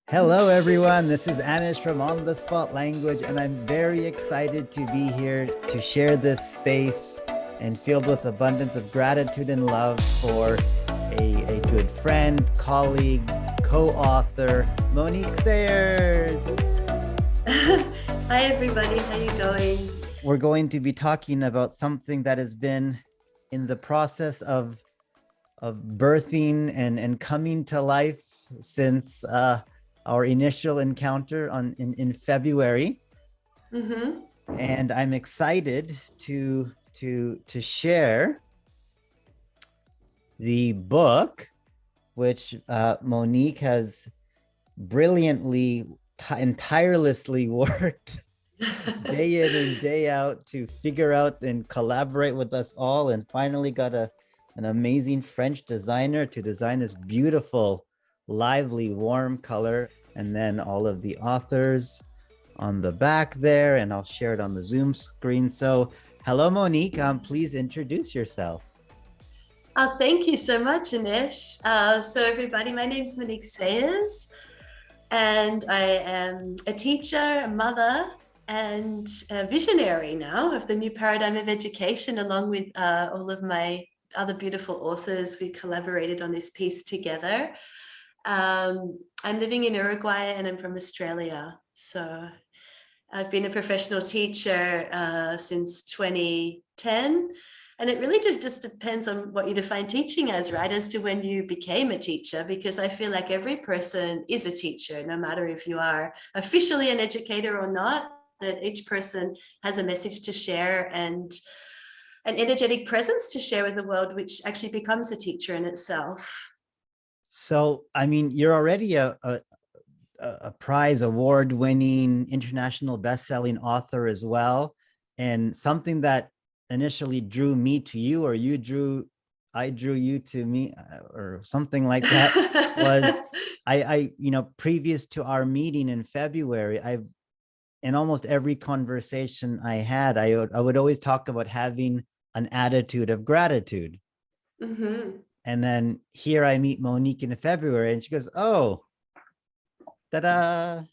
Hello, everyone. This is Anesh from On the Spot Language, and I'm very excited to be here to share this space and filled with abundance of gratitude and love for a good friend, colleague, co-author, Monique Sayers. Hi, everybody. How you going? We're going to be talking about something that has been in the process of birthing and coming to life since our initial encounter in February. Mm-hmm. And I'm excited to share the book, which Monique has brilliantly and tirelessly worked day in and day out to figure out and collaborate with us all, and finally got an amazing French designer to design this beautiful, lively, warm color. And then all of the authors on the back there, and I'll share it on the Zoom screen. So hello, Monique. Please introduce yourself. Thank you so much, Anesh. So everybody, my name's Monique Sayers, and I am a teacher, a mother, and a visionary now of the new paradigm of education, along with all of my other beautiful authors. We collaborated on this piece together. I'm living in Uruguay and I'm from Australia. So I've been a professional teacher since 2010. And it really just depends on what you define teaching as, right? As to when you became a teacher, because I feel like every person is a teacher, no matter if you are officially an educator or not, that each person has a message to share and an energetic presence to share with the world, which actually becomes a teacher in itself. So, I mean, you're already a prize award-winning international best-selling author as well. And something that initially drew me to you, or I drew you to me, or something like that, was previous to our meeting in February, in almost every conversation I had, I would always talk about having an attitude of gratitude. Mm-hmm. And then here I meet Monique in February, and she goes, "Oh, ta-da! Do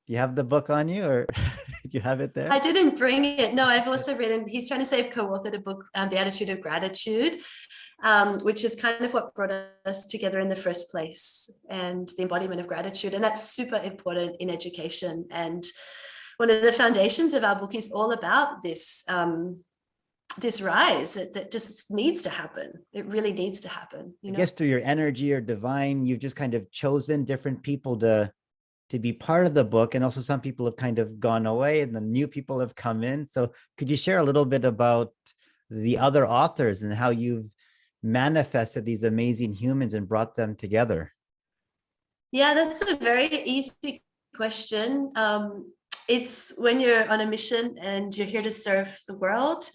you have the book on you, or do you have it there?" I didn't bring it. No, I've also written, he's trying to say I've co-authored a book, The Attitude of Gratitude, which is kind of what brought us together in the first place, and the embodiment of gratitude. And that's super important in education. And one of the foundations of our book is all about this, this rise that just needs to happen. It really needs to happen. I guess through your energy or divine, you've just kind of chosen different people to be part of the book. And also some people have kind of gone away and the new people have come in. So could you share a little bit about the other authors and how you've manifested these amazing humans and brought them together? Yeah, that's a very easy question. It's when you're on a mission and you're here to serve the world.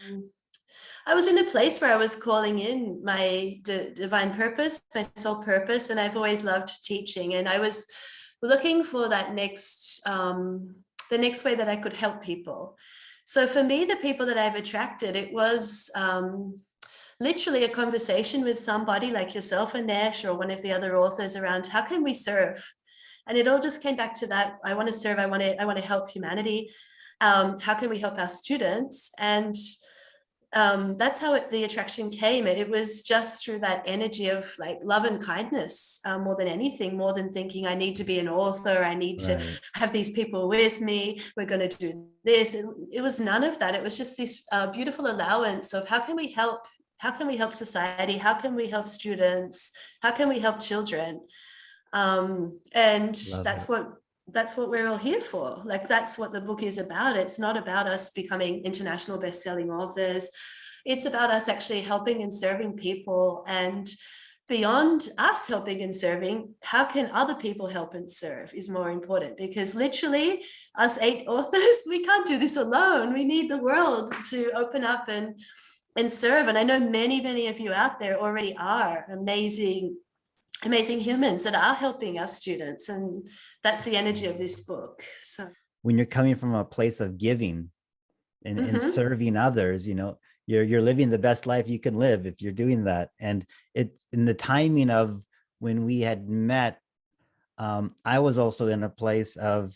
I was in a place where I was calling in my divine purpose, my soul purpose, and I've always loved teaching. And I was looking for that the next way that I could help people. So for me, the people that I've attracted, it was literally a conversation with somebody like yourself, Anesh, or one of the other authors around how can we serve? And it all just came back to that. I want to serve. I want to help humanity. How can we help our students? And that's how the attraction came. It was just through that energy of like love and kindness, more than anything, more than thinking I need to be an author, I need to have these people with me, we're going to do this. It was none of that. It was just this beautiful allowance of how can we help society, how can we help students, how can we help children. And that's what we're all here for. Like, that's what the book is about. It's not about us becoming international best-selling authors. It's about us actually helping and serving people. And beyond us helping and serving, how can other people help and serve is more important, because literally us 8 authors, we can't do this alone. We need the world to open up and serve. And I know many of you out there already are amazing humans that are helping our students, and that's the energy of this book. So when you're coming from a place of giving and serving others, you're living the best life you can live if you're doing that. And it in the timing of when we had met, I was also in a place of,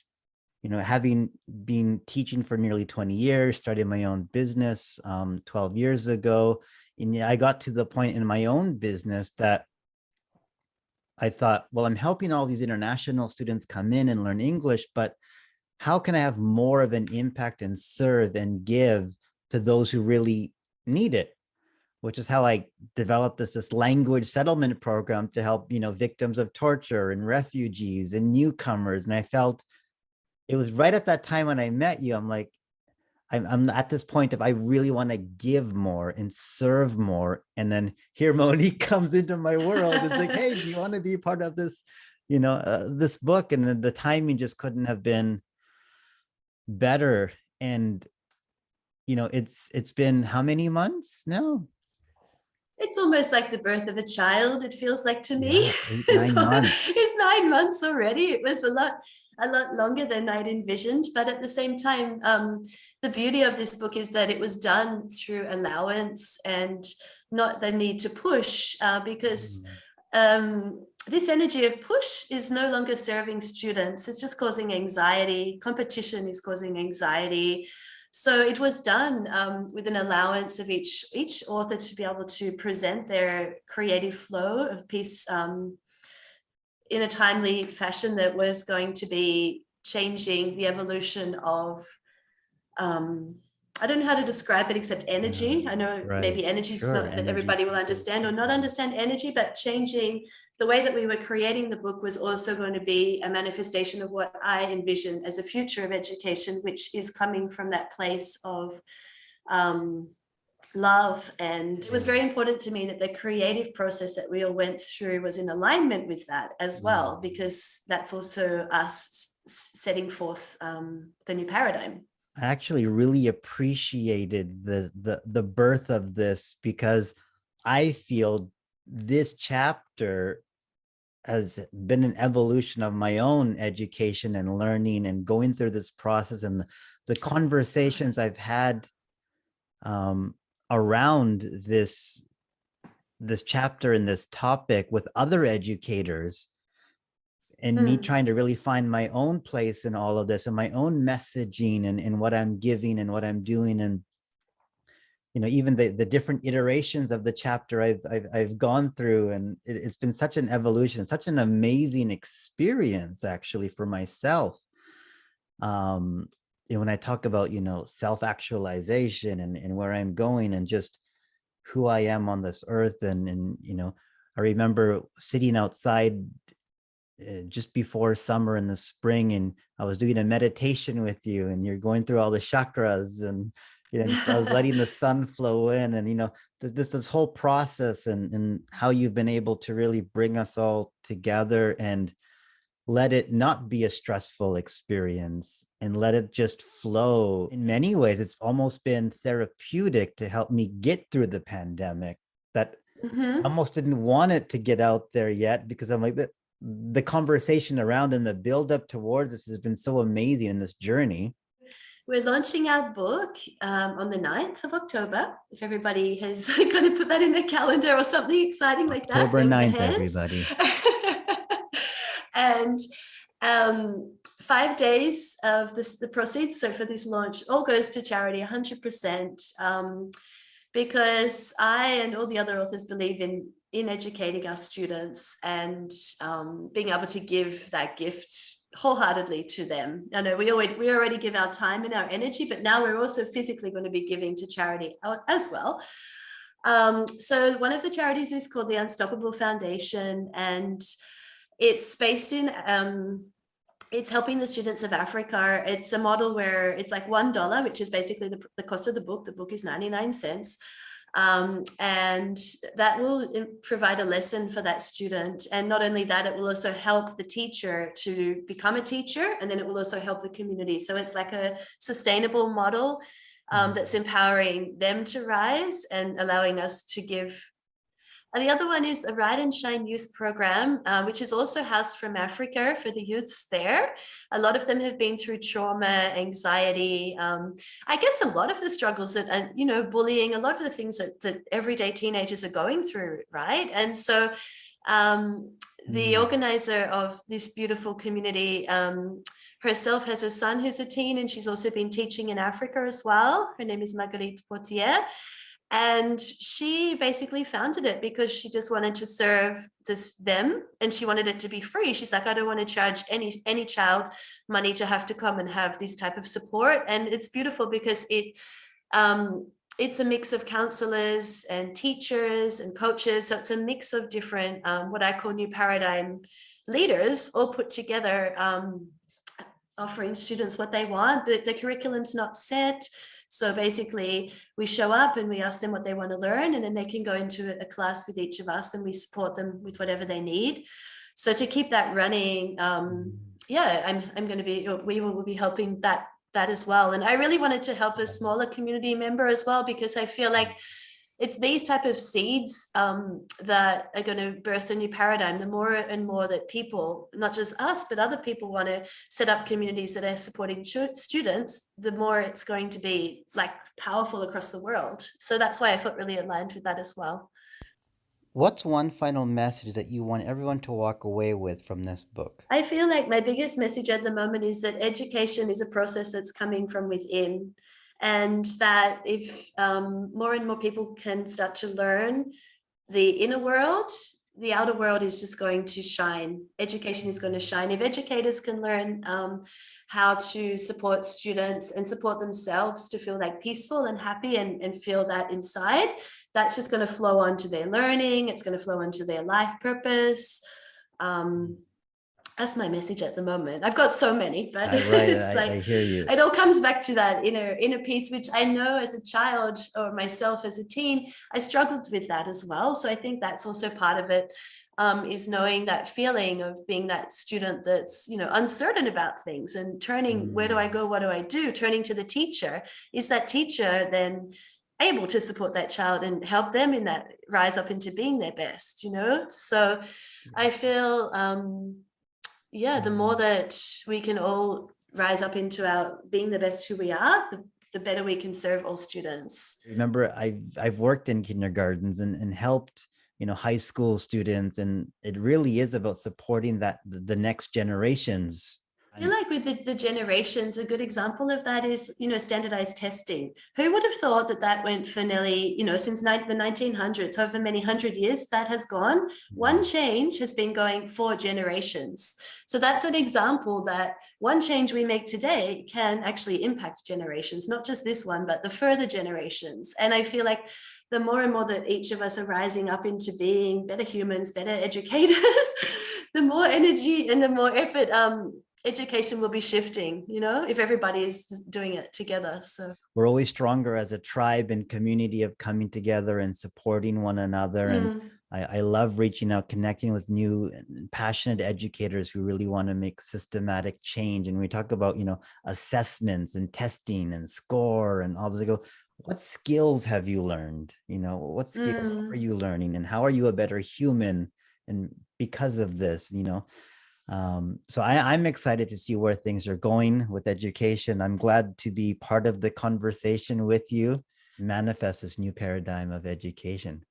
having been teaching for nearly 20 years, started my own business 12 years ago. And I got to the point in my own business that I thought, well, I'm helping all these international students come in and learn English, but how can I have more of an impact and serve and give to those who really need it? Which is how I developed this language settlement program to help, victims of torture and refugees and newcomers. And I felt it was right at that time when I met you. I'm like, I'm at this point of I really want to give more and serve more. And then here Monique comes into my world. It's like, hey, do you want to be part of this, this book? And then the timing just couldn't have been better. And it's been how many months now? It's almost like the birth of a child, it feels like to me. Yeah, 8, 9 months. It's 9 months already. It was a lot longer than I'd envisioned, but at the same time, the beauty of this book is that it was done through allowance and not the need to push, because this energy of push is no longer serving students. It's just causing anxiety. Competition is causing anxiety. So it was done with an allowance of each author to be able to present their creative flow of piece in a timely fashion that was going to be changing the evolution of, I don't know how to describe it except energy. I know maybe energy is not that everybody will understand or not understand energy, but changing the way that we were creating the book was also going to be a manifestation of what I envision as a future of education, which is coming from that place of love. And it was very important to me that the creative process that we all went through was in alignment with that as well, because that's also us setting forth the new paradigm. I actually really appreciated the birth of this, because I feel this chapter has been an evolution of my own education and learning and going through this process, and the conversations I've had around this chapter and this topic with other educators, and me trying to really find my own place in all of this and my own messaging and what I'm giving and what I'm doing. And even the different iterations of the chapter I've gone through, and it's been such an evolution, such an amazing experience actually for myself. When I talk about self-actualization and where I'm going and just who I am on this earth, and I remember sitting outside just before summer in the spring, and I was doing a meditation with you, and you're going through all the chakras, and I was letting the sun flow in, and this whole process, and how you've been able to really bring us all together and let it not be a stressful experience and let it just flow. In many ways, it's almost been therapeutic to help me get through the pandemic, that I almost didn't want it to get out there yet, because I'm like, the conversation around and the build up towards this has been so amazing in this journey. We're launching our book on the 9th of October. If everybody has got to put that in their calendar or something exciting like that. October 9th, everybody. And 5 days of the proceeds, so for this launch, all goes to charity 100%, because I and all the other authors believe in educating our students and being able to give that gift wholeheartedly to them. I know we already give our time and our energy, but now we're also physically going to be giving to charity as well. So one of the charities is called the Unstoppable Foundation, and it's based in it's helping the students of Africa. It's a model where it's like $1, which is basically the cost of the book. The book is 99 cents. And that will provide a lesson for that student. And not only that, it will also help the teacher to become a teacher, and then it will also help the community. So it's like a sustainable model that's empowering them to rise and allowing us to give. And the other one is a Ride and Shine youth program, which is also housed from Africa for the youths there. A lot of them have been through trauma, anxiety, I guess a lot of the struggles that, bullying, a lot of the things that everyday teenagers are going through, right? And so the organizer of this beautiful community herself has a son who's a teen, and she's also been teaching in Africa as well. Her name is Marguerite Portier. And she basically founded it because she just wanted to serve them, and she wanted it to be free. She's like, I don't want to charge any child money to have to come and have this type of support. And it's beautiful because it's a mix of counselors and teachers and coaches. So it's a mix of different, what I call new paradigm leaders, all put together, offering students what they want, but the curriculum's not set. So basically we show up and we ask them what they want to learn, and then they can go into a class with each of us and we support them with whatever they need. So to keep that running, yeah, we will be helping that as well. And I really wanted to help a smaller community member as well, because I feel like it's these type of seeds that are going to birth a new paradigm. The more and more that people, not just us, but other people want to set up communities that are supporting students, the more it's going to be like powerful across the world. So that's why I felt really aligned with that as well. What's one final message that you want everyone to walk away with from this book? I feel like my biggest message at the moment is that education is a process that's coming from within. And that if more and more people can start to learn the inner world, the outer world is just going to shine. Education is going to shine. If educators can learn how to support students and support themselves to feel like peaceful and happy and feel that inside, that's just going to flow onto their learning. It's going to flow onto their life purpose. That's my message at the moment. I've got so many, but it's like, I hear you. It all comes back to that inner peace, which I know as a child or myself as a teen, I struggled with that as well. So I think that's also part of it, is knowing that feeling of being that student that's, uncertain about things and turning, where do I go? What do I do? Turning to the teacher. Is that teacher then able to support that child and help them in that rise up into being their best, So I feel, the more that we can all rise up into our being the best who we are, the better we can serve all students. Remember, I've worked in kindergartens and helped, high school students, and it really is about supporting the next generations. I feel like with the generations, a good example of that is, standardized testing. Who would have thought that went for nearly, since the 1900s, however many hundred years that has gone, one change has been going for generations. So that's an example that one change we make today can actually impact generations, not just this one, but the further generations. And I feel like the more and more that each of us are rising up into being better humans, better educators, the more energy and the more effort education will be shifting, if everybody is doing it together. So we're always stronger as a tribe and community of coming together and supporting one another. And I love reaching out, connecting with new and passionate educators who really want to make systematic change. And we talk about, assessments and testing and score and all this. I go, what skills have you learned? What skills are you learning, and how are you a better human? And because of this, so I'm excited to see where things are going with education. I'm glad to be part of the conversation with you, manifest this new paradigm of education.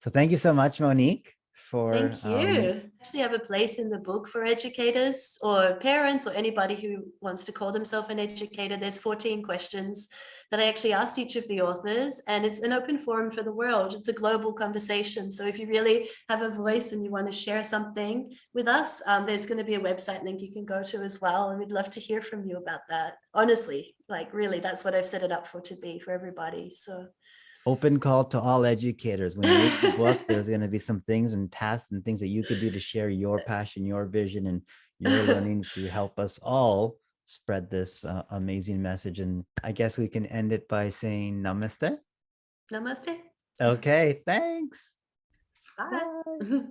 So thank you so much, Monique. Thank you. Actually have a place in the book for educators or parents or anybody who wants to call themselves an educator. There's 14 questions that I actually asked each of the authors, and it's an open forum for the world. It's a global conversation. So if you really have a voice and you want to share something with us, there's going to be a website link you can go to as well. And we'd love to hear from you about that. Honestly, really, that's what I've set it up to be for everybody. So open call to all educators. When you read the book, there's going to be some things and tasks and things that you could do to share your passion, your vision, and your learnings to help us all spread this amazing message. And I guess we can end it by saying namaste. Namaste. Okay, thanks. Bye. Bye.